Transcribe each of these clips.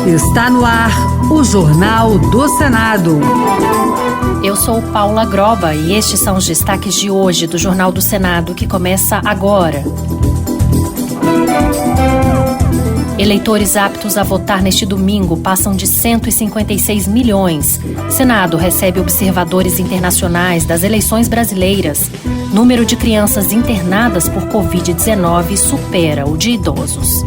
Está no ar o Jornal do Senado. Eu sou Paula Groba e estes são os destaques de hoje do Jornal do Senado, que começa agora. Eleitores aptos a votar neste domingo passam de 156 milhões. Senado recebe observadores internacionais das eleições brasileiras. Número de crianças internadas por Covid-19 supera o de idosos.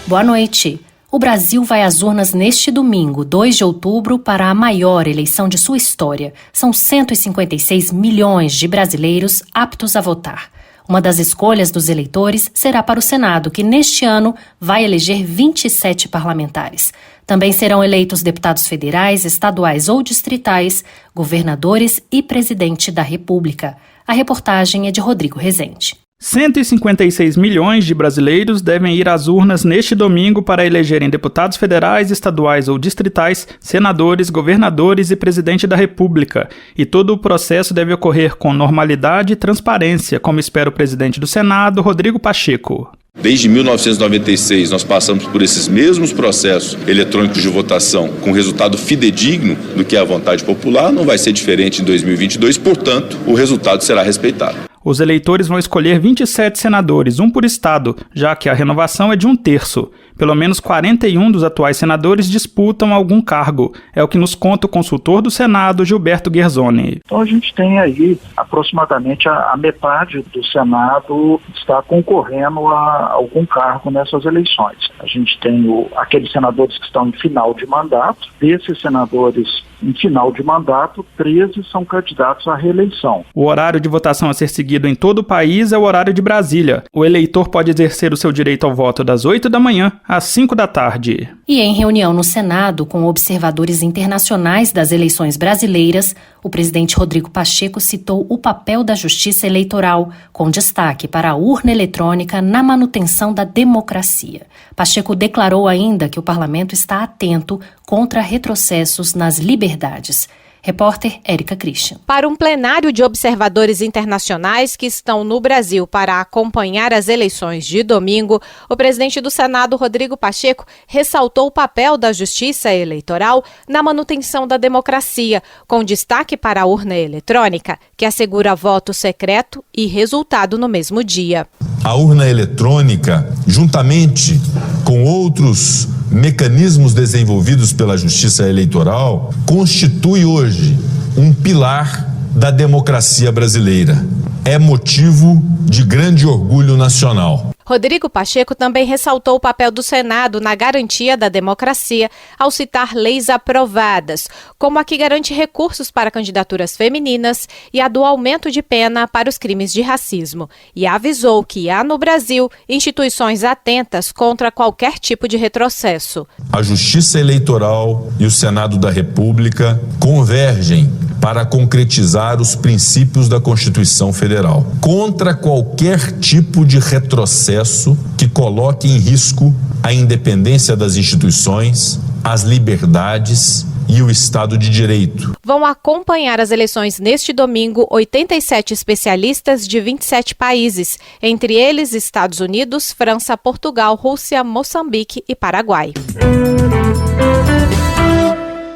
Boa noite. O Brasil vai às urnas neste domingo, 2 de outubro, para a maior eleição de sua história. São 156 milhões de brasileiros aptos a votar. Uma das escolhas dos eleitores será para o Senado, que neste ano vai eleger 27 parlamentares. Também serão eleitos deputados federais, estaduais ou distritais, governadores e presidente da República. A reportagem é de Rodrigo Rezende. 156 milhões de brasileiros devem ir às urnas neste domingo para elegerem deputados federais, estaduais ou distritais, senadores, governadores e presidente da República. E todo o processo deve ocorrer com normalidade e transparência, como espera o presidente do Senado, Rodrigo Pacheco. Desde 1996, nós passamos por esses mesmos processos eletrônicos de votação com resultado fidedigno do que é a vontade popular. Não vai ser diferente em 2022, portanto, o resultado será respeitado. Os eleitores vão escolher 27 senadores, um por estado, já que a renovação é de 1/3. Pelo menos 41 dos atuais senadores disputam algum cargo. É o que nos conta o consultor do Senado, Gilberto Guerzoni. Então a gente tem aí aproximadamente a metade do Senado está concorrendo a algum cargo nessas eleições. A gente tem aqueles senadores que estão em final de mandato. Desses senadores em final de mandato, 13 são candidatos à reeleição. O horário de votação a ser seguido em todo o país é o horário de Brasília. O eleitor pode exercer o seu direito ao voto das 8 da manhã às 5 da tarde. E em reunião no Senado com observadores internacionais das eleições brasileiras, o presidente Rodrigo Pacheco citou o papel da Justiça Eleitoral, com destaque para a urna eletrônica na manutenção da democracia. Pacheco declarou ainda que o parlamento está atento contra retrocessos nas liberdades. Repórter Érica Christian. Para um plenário de observadores internacionais que estão no Brasil para acompanhar as eleições de domingo, o presidente do Senado, Rodrigo Pacheco, ressaltou o papel da Justiça Eleitoral na manutenção da democracia, com destaque para a urna eletrônica, que assegura voto secreto e resultado no mesmo dia. A urna eletrônica, juntamente com outros mecanismos desenvolvidos pela Justiça Eleitoral, constitui hoje um pilar da democracia brasileira. É motivo de grande orgulho nacional. Rodrigo Pacheco também ressaltou o papel do Senado na garantia da democracia ao citar leis aprovadas, como a que garante recursos para candidaturas femininas e a do aumento de pena para os crimes de racismo. E avisou que há no Brasil instituições atentas contra qualquer tipo de retrocesso. A Justiça Eleitoral e o Senado da República convergem para concretizar os princípios da Constituição Federal, contra qualquer tipo de retrocesso que coloque em risco a independência das instituições, as liberdades e o Estado de Direito. Vão acompanhar as eleições neste domingo 87 especialistas de 27 países, entre eles Estados Unidos, França, Portugal, Rússia, Moçambique e Paraguai.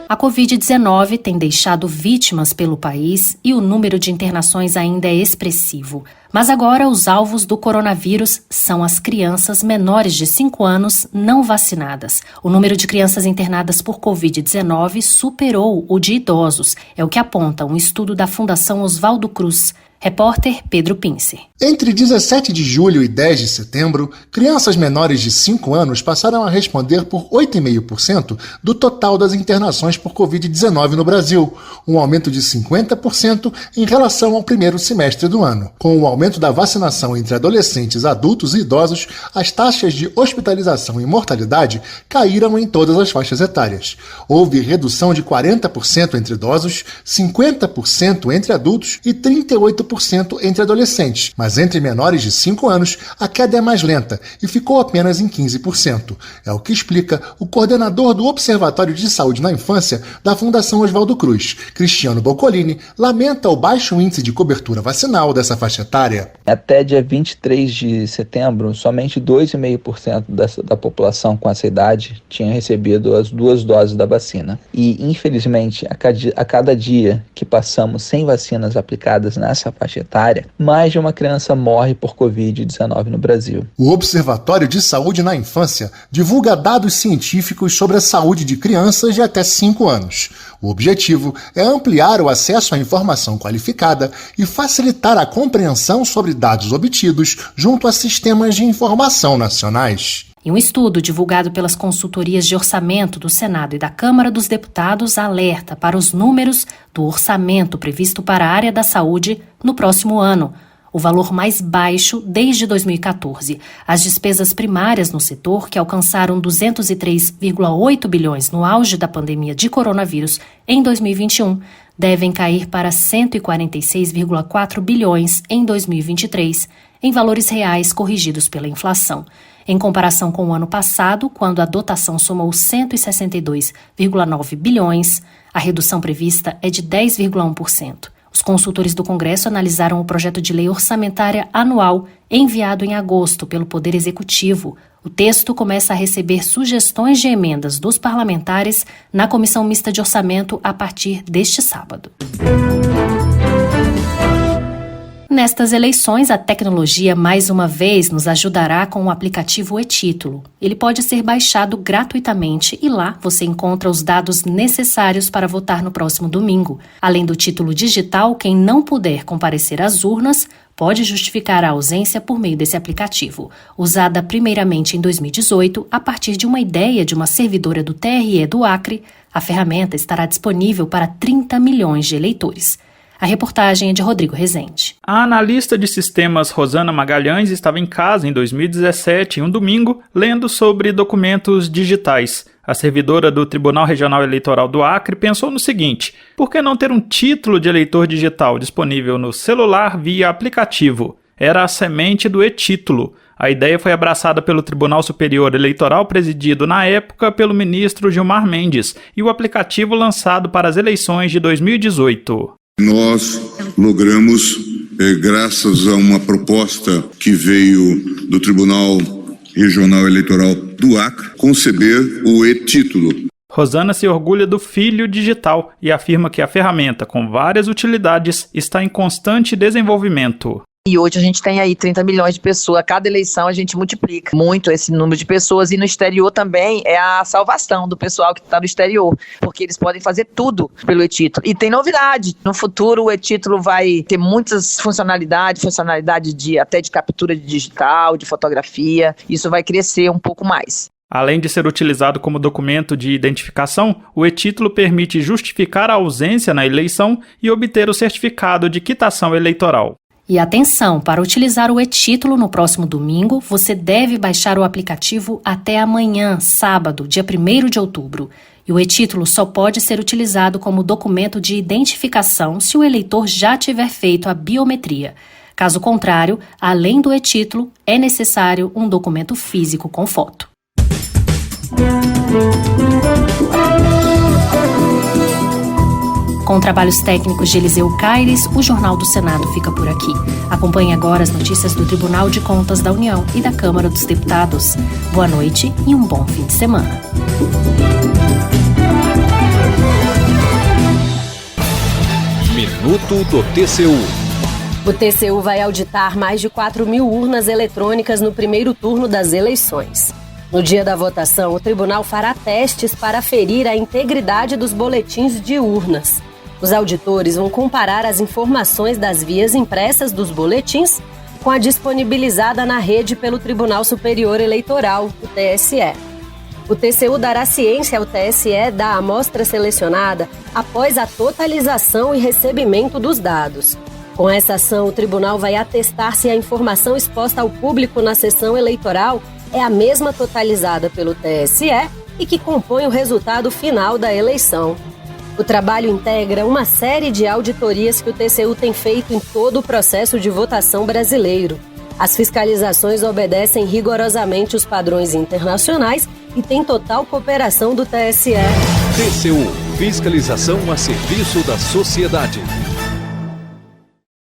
A Covid-19 tem deixado vítimas pelo país e o número de internações ainda é expressivo. Mas agora os alvos do coronavírus são as crianças menores de 5 anos não vacinadas. O número de crianças internadas por Covid-19 superou o de idosos, é o que aponta um estudo da Fundação Oswaldo Cruz. Repórter Pedro Pincer. Entre 17 de julho e 10 de setembro, crianças menores de 5 anos passaram a responder por 8,5% do total das internações por Covid-19 no Brasil, um aumento de 50% em relação ao primeiro semestre do ano. Com o aumento da vacinação entre adolescentes, adultos e idosos, as taxas de hospitalização e mortalidade caíram em todas as faixas etárias. Houve redução de 40% entre idosos, 50% entre adultos e 38% 8% entre adolescentes, mas entre menores de 5 anos a queda é mais lenta e ficou apenas em 15%. É o que explica o coordenador do Observatório de Saúde na Infância da Fundação Oswaldo Cruz, Cristiano Boccolini, lamenta o baixo índice de cobertura vacinal dessa faixa etária. Até dia 23 de setembro, somente 2,5% da população com essa idade tinha recebido as 2 doses da vacina. E, infelizmente, a cada dia que passamos sem vacinas aplicadas nessa faixa etária, mais de uma criança morre por Covid-19 no Brasil. O Observatório de Saúde na Infância divulga dados científicos sobre a saúde de crianças de até 5 anos. O objetivo é ampliar o acesso à informação qualificada e facilitar a compreensão sobre dados obtidos junto a sistemas de informação nacionais. E um estudo divulgado pelas consultorias de orçamento do Senado e da Câmara dos Deputados alerta para os números do orçamento previsto para a área da saúde no próximo ano, o valor mais baixo desde 2014. As despesas primárias no setor, que alcançaram 203,8 bilhões no auge da pandemia de coronavírus em 2021, devem cair para 146,4 bilhões em 2023, em valores reais corrigidos pela inflação. Em comparação com o ano passado, quando a dotação somou 162,9 bilhões, a redução prevista é de 10,1%. Os consultores do Congresso analisaram o projeto de lei orçamentária anual enviado em agosto pelo Poder Executivo. O texto começa a receber sugestões de emendas dos parlamentares na Comissão Mista de Orçamento a partir deste sábado. Nestas eleições, a tecnologia mais uma vez nos ajudará com o aplicativo e-Título. Ele pode ser baixado gratuitamente e lá você encontra os dados necessários para votar no próximo domingo. Além do título digital, quem não puder comparecer às urnas pode justificar a ausência por meio desse aplicativo. Usada primeiramente em 2018, a partir de uma ideia de uma servidora do TRE do Acre, a ferramenta estará disponível para 30 milhões de eleitores. A reportagem é de Rodrigo Rezende. A analista de sistemas Rosana Magalhães estava em casa em 2017, em um domingo, lendo sobre documentos digitais. A servidora do Tribunal Regional Eleitoral do Acre pensou no seguinte: por que não ter um título de eleitor digital disponível no celular via aplicativo? Era a semente do e-Título. A ideia foi abraçada pelo Tribunal Superior Eleitoral, presidido na época pelo ministro Gilmar Mendes, e o aplicativo lançado para as eleições de 2018. Nós logramos, graças a uma proposta que veio do Tribunal Regional Eleitoral do Acre, conceber o e-Título. Rosana se orgulha do filho digital e afirma que a ferramenta, com várias utilidades, está em constante desenvolvimento. E hoje a gente tem aí 30 milhões de pessoas, a cada eleição a gente multiplica muito esse número de pessoas, e no exterior também é a salvação do pessoal que está no exterior, porque eles podem fazer tudo pelo e-Título. E tem novidade, no futuro o e-Título vai ter muitas funcionalidade até de captura digital, de fotografia, isso vai crescer um pouco mais. Além de ser utilizado como documento de identificação, o e-Título permite justificar a ausência na eleição e obter o certificado de quitação eleitoral. E atenção, para utilizar o e-Título no próximo domingo, você deve baixar o aplicativo até amanhã, sábado, dia 1º de outubro. E o e-Título só pode ser utilizado como documento de identificação se o eleitor já tiver feito a biometria. Caso contrário, além do e-Título, é necessário um documento físico com foto. Com trabalhos técnicos de Eliseu Caires, o Jornal do Senado fica por aqui. Acompanhe agora as notícias do Tribunal de Contas da União e da Câmara dos Deputados. Boa noite e um bom fim de semana. Minuto do TCU. O TCU vai auditar mais de 4.000 urnas eletrônicas no primeiro turno das eleições. No dia da votação, o tribunal fará testes para aferir a integridade dos boletins de urnas. Os auditores vão comparar as informações das vias impressas dos boletins com a disponibilizada na rede pelo Tribunal Superior Eleitoral, o TSE. O TCU dará ciência ao TSE da amostra selecionada após a totalização e recebimento dos dados. Com essa ação, o tribunal vai atestar se a informação exposta ao público na sessão eleitoral é a mesma totalizada pelo TSE e que compõe o resultado final da eleição. O trabalho integra uma série de auditorias que o TCU tem feito em todo o processo de votação brasileiro. As fiscalizações obedecem rigorosamente os padrões internacionais e têm total cooperação do TSE. TCU, fiscalização a serviço da sociedade.